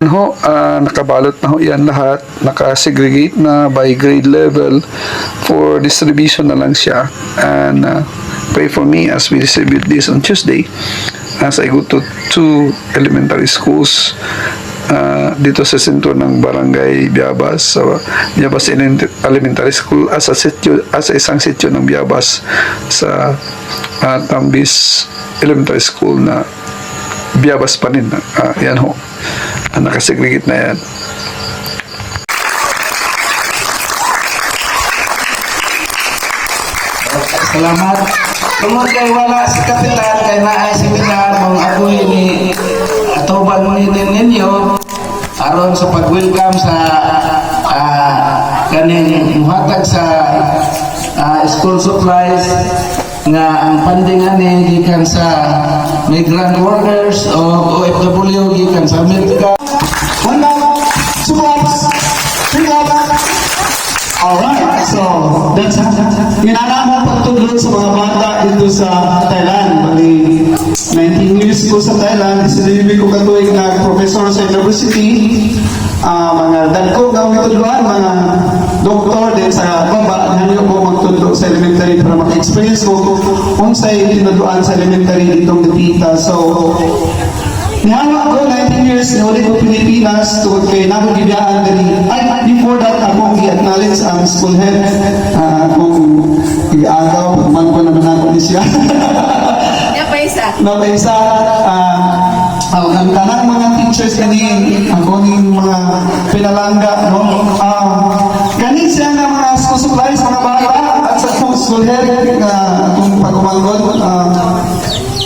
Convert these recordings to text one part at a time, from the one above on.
Nakabalot na ho yan lahat, nakasegregate na by grade level. For distribution na lang siya, and pray for me as we distribute this on Tuesday as I go to two elementary schools dito sa sentro ng Barangay Biabas, Biabas Elementary School, as isang sityo ng Biabas sa Tambis Elementary School na Biabas pa rin. Yan ho, nakasegregate na yan. Salamat. Tungod kay wala si Kapitan kay naay seminar mong ako'y ni atuban mo ninyo aron sa pag-welcome sa kaning muhatag sa school supplies nga ang funding ani gikan sa migrant workers o OFW gikan sa Amerika. Wala supplies. Alright, so that's ginalaman pagtulog sa mga bata dito sa Thailand. Bali, 19 years ko sa Thailand, sinilibi ko katuig na professor sa university. Mga dagko gawin tutuluan, mga doktor din sa baba, nanyo ko magtulog sa elementary para maka-experience ko kung sa'y tinuduan sa elementary ditong Dipita. So, nihawa ko 19 years na ulit ko Pilipinas tungkol kay nakagibiyaan dali. Ay, before that, akong i-acknowledge ang school head. Kung i-agaw, man ko naman ako ni siya. Napaisa. Ang tanang mga teachers kanin, ako ning mga pinalangga, no? Kanin siya ng mga school supplies, mga bata, at sa school head, kung pag-umanggod,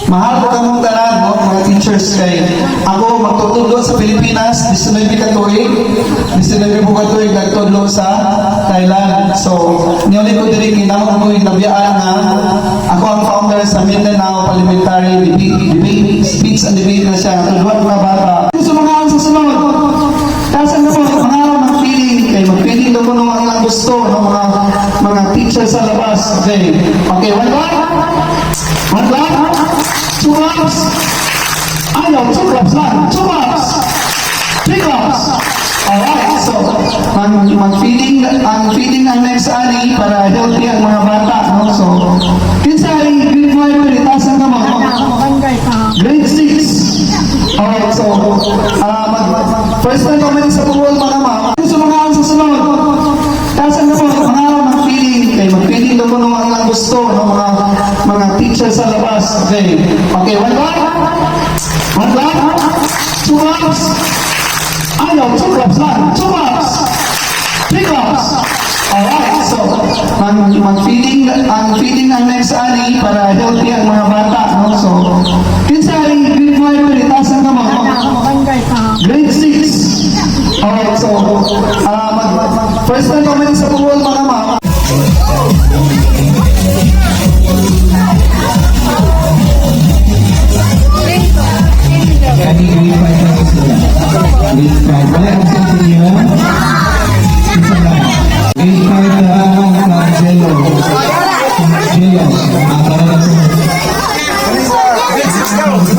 mahal ko kamong tanan, no? Mga teachers kay ako magtutudlo sa Pilipinas, 19 katuig, 19 po katuig nagtudlo sa Thailand. So, niulit ko diri kinamang ko yung nabiyaan na ako ang founder sa Mindanao Parliamentary Debate, Speech and Debate na siya, tudluan mga bata. Sa mga sa sunod, kasan na po, mga magpiling, kay magpiling na po ng mga ilang gusto, ng mga teachers sa labas. Okay, one block, two blocks. Ayaw, 2 blocks lang. 2 blocks. 3 blocks. Alright, so, ang feeding ang next ani para healthy ang mga bata, no? So, kinsay, grade 5, peritasan ka mo. Grade 6. Alright, so, first time comment sa buwal mga mama. Sa mga ang susunod, kasan ka po, mga mag-feeding, kay mag-feeding na po ng mga gusto, ng mga teachers sa labas. Okay, one block. 2 blocks. Ayaw, 2 blocks lang. 2 blocks. 3 blocks. Alright, so, ang feeding ang next ani para healthy ang mga bata, no? So, kinsay, grade 5, peritasan ka mo. Grade 6. Alright, so, first time comment sa buwal mga mama.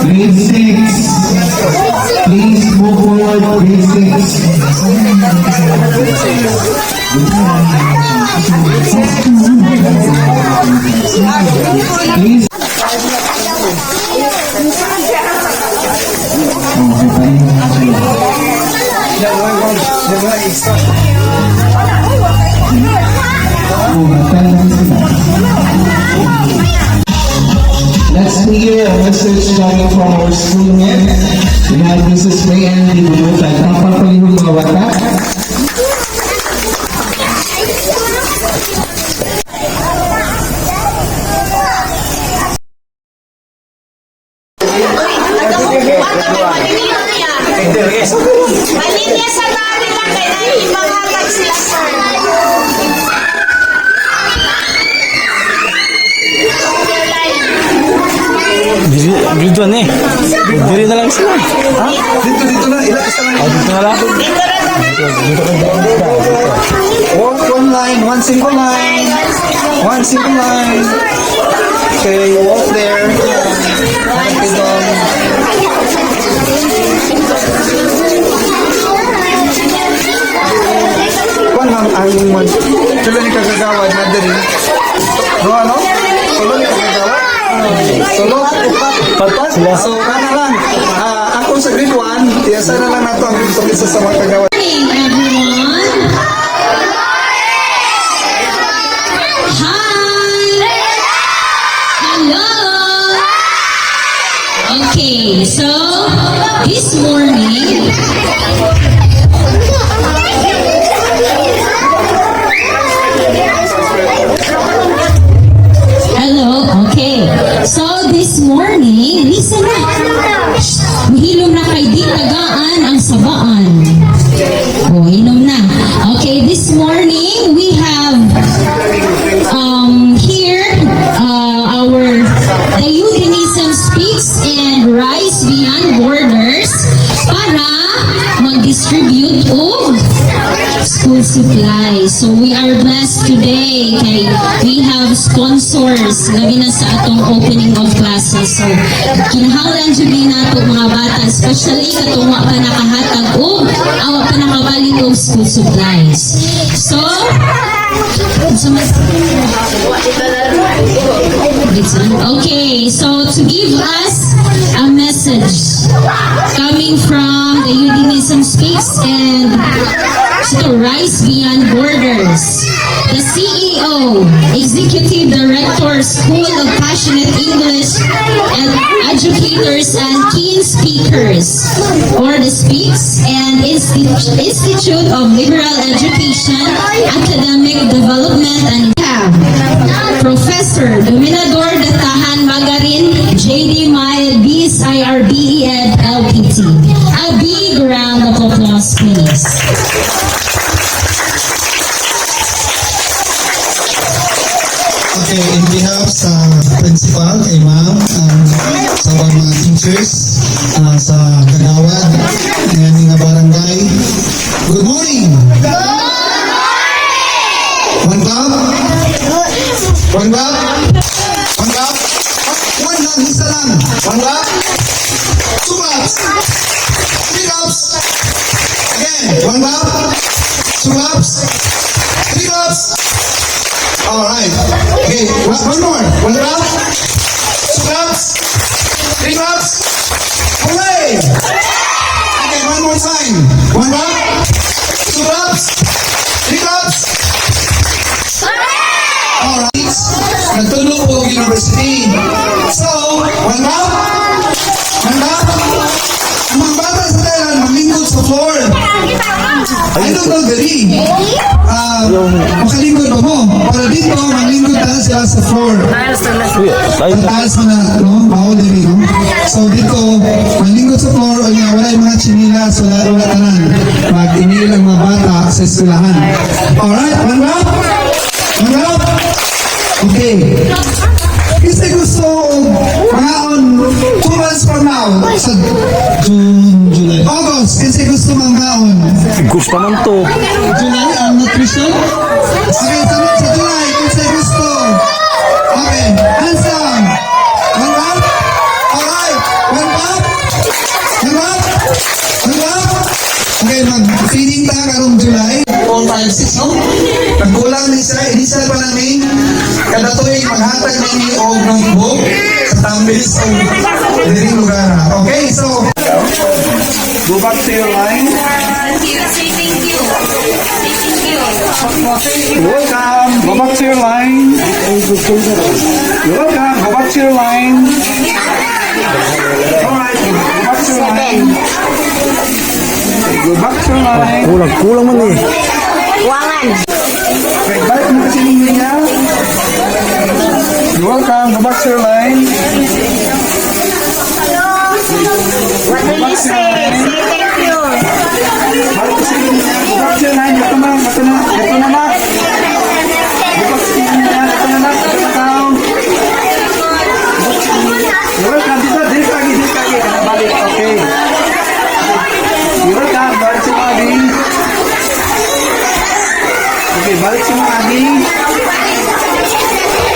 Grade 6. Please move forward, grade 6. Please. Let's hear a message coming from our school head. We have Mrs. May Ann Dibulutay. Papapalihong mga bata. Malinya sa dami lang kaya ipahatag sila, sir. Dito na eh. Dito na lang sila. Ha? Dito na. Ilan isa lang. Dito na lang. One line, one single line. One single line. Okay, walk there. Okay, dong. Kuan ma'am, ang tulo ni kagagawad na diri. No, ano? Tulo ni kagagawad? Tulo? Papat sila. So, kana lang. Ako sa grade 1, tiyasa na lang nato ang grade 2 sa mga kagawad. Morning, everyone. Hi. Hello. Okay, so this morning, hello, okay. So this morning, listen na. Mahilom na kay di tagaan ang sabaan. Oh, inom na. Okay, this morning we have here our the Udinism Speaks and Rise Beyond Borders para mag-distribute of school supplies. So we are blessed today kay we have sponsors lagi na sa atong opening of classes. So kinahanglan jud ni nato mga bata, especially katong wa pa nakahatag og awa pa nakabalik og school supplies. So okay, so to give us a message coming from the Udinism Speaks and to Rise Beyond Borders, the CEO, Executive Director, School of Passionate English and Educators and Keen Speakers, or the Speaks and Institute of Liberal Education, Academic Development and Professor Dominador Datahan Magarin, JD Mile, BSIRBE and LPT. A big round of applause, please. Okay, in behalf sa principal, kay ma'am, sa mga teachers, sa kagawad, ngayon nga barangay, good morning! One clap? One clap? One clap? One lang, isa lang. One clap? Two claps? Three claps? Again, one clap? Two claps? Three claps? Alright. Okay, one more. One clap? Two claps? Three claps? Hooray! Okay, one more time. One clap? Two claps? Three claps? Alright. Nagtulong po university. So, one clap? One clap? Ang mga bata sa Thailand, maglingkod sa floor. I don't know the ring. Makalingkod ba mo? Para dito, maglingkod tayo sila sa floor. Taas mo na, no? Bawal din, no? So dito, maglingkod sa floor, o nga, wala yung mga chinilas, wala tanan. Mag-email ang mga bata sa eskwelahan. Alright, one clap? One clap? Okay. Kasi gusto mangaon 2 months from now sa June, July, August. Kasi gusto mangaon Gusto man to. July ang nutrition. Okay, sa July kasi gusto. Okay, hands down. One clap. Alright, one clap. One clap. One clap. Okay, mag-feeding tayo karong July. 4, 5, 6, no? Nagkulang ni siya, initial pa namin. Kada tuwing maghatag namin o notebook sa tambis o diring lugar. Okay, so go back to your line. Welcome. Go back to your line. Welcome. Go back to your line. Alright, go back to your line. Go back to your line. Kulang man eh. Wangan. Okay, balik mo kasi ninyo niya. You're welcome. Go back to your line. What do you say? Say thank you. Balik kasi ninyo niya. Go back to your line. Ito na. Ito na. Ito na, Mac. Go back to ninyo niya. Ito na, Mac. Ito na, tao. You're welcome. Dito kagi. Balik. Okay. You're welcome. Balik sa mga adi. Okay, balik sa mga adi.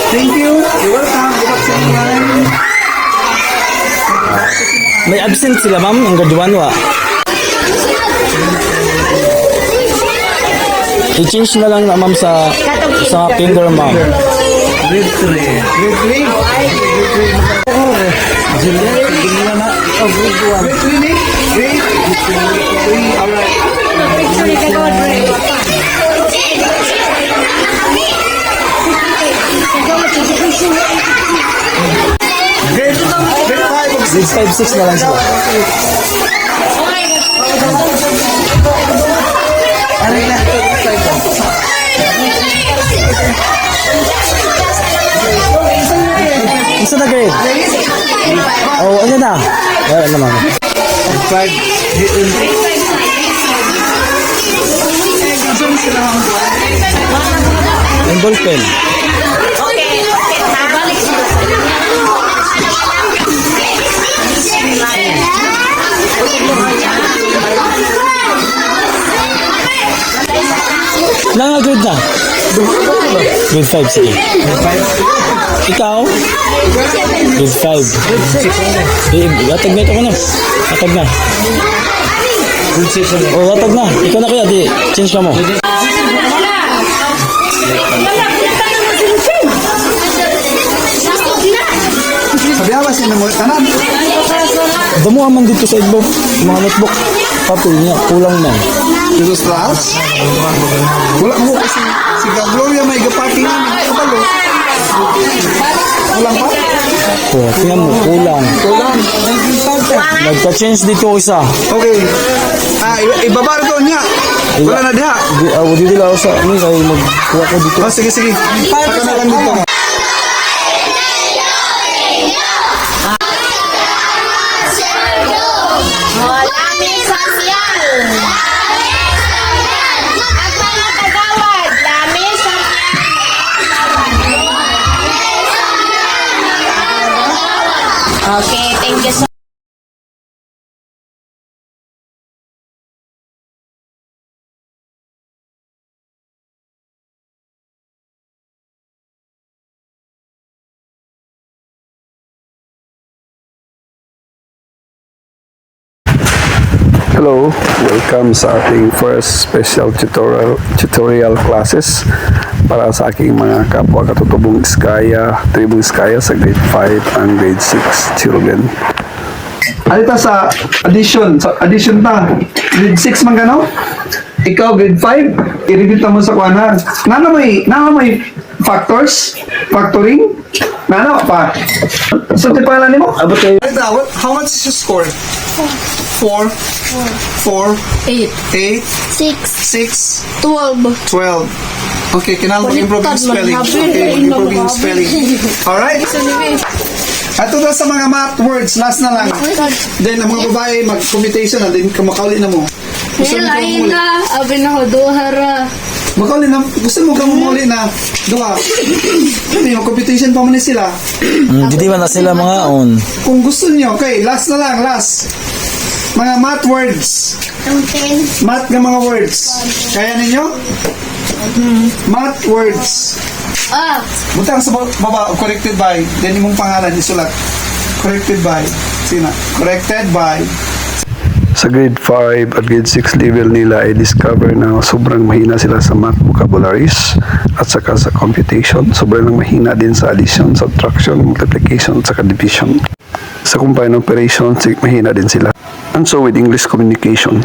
Thank you. You're welcome. May absent sila, ma'am, ang graduan wa. I-change na lang na, ma'am, sa kinder, ma'am. Grade 5, 6 na lang sila. Isa na grade? Oh, ano na? Wala naman. 5. Yung ballpen. Ilang grade na? Grade 5, sige. Ikaw? Grade 5. Latag na ito ko na. Latag na. Oh, latag na. Ikaw na kaya, di. Change ka mo. Sabi ako kasi namulit tanan. Damo man dito sa igbo. Mga notebook. Papel niya. Kulang na. Dito sa class. Wala mo kasi si Gloria may gaparty na. Kapalo. Kulang pa? Oh, tingnan mo. Kulang. Kulang. Nagka-change dito isa. Okay. Ibabar doon niya. Wala na diha. Di lang ako sa ano. Kaya magkuha ko dito. Oh, sige, sige. Saka na lang dito. Lami Sasyal. At mga kagawad, Lami Sasyal. Okay, thank you so Hello, welcome sa ating first special tutorial classes para sa aking mga kapwa katutubong Iskaya, tribong Iskaya sa grade 5 and grade 6 children. Alita sa addition ta. Grade 6 man gano? Ikaw grade 5, i-repeat mo sa kuana. Nano may factors, factoring? Nano pa? So ti pangalan nimo? Abot kayo. How much is your score? 4, 8, 8, 6, 6, 12. 12. Okay, kailangan mo improve yung spelling. Okay, improve yung spelling. Alright? Ito na sa mga math words, last na lang. Then, ang mga babae, mag-commutation na, then kumakauli na mo. Gusto mo kang muli. Abin ako, duhara. Makauli na, gusto mo kang muli na, duha. Hindi, mag-computation pa muna sila. Hindi man na sila mga on. Kung gusto niyo, okay, last na lang, last. Mga math words. Math ng mga words. Kaya ninyo? Math words. Butang sa baba, corrected by. Then imong pangalan, isulat. Corrected by. Sina? Corrected by. Sa grade 5 at grade 6 level nila ay discover na sobrang mahina sila sa math vocabularies at saka sa computation. Sobrang mahina din sa addition, subtraction, multiplication, at saka division. Sa combined operations, mahina din sila. And so with English communication.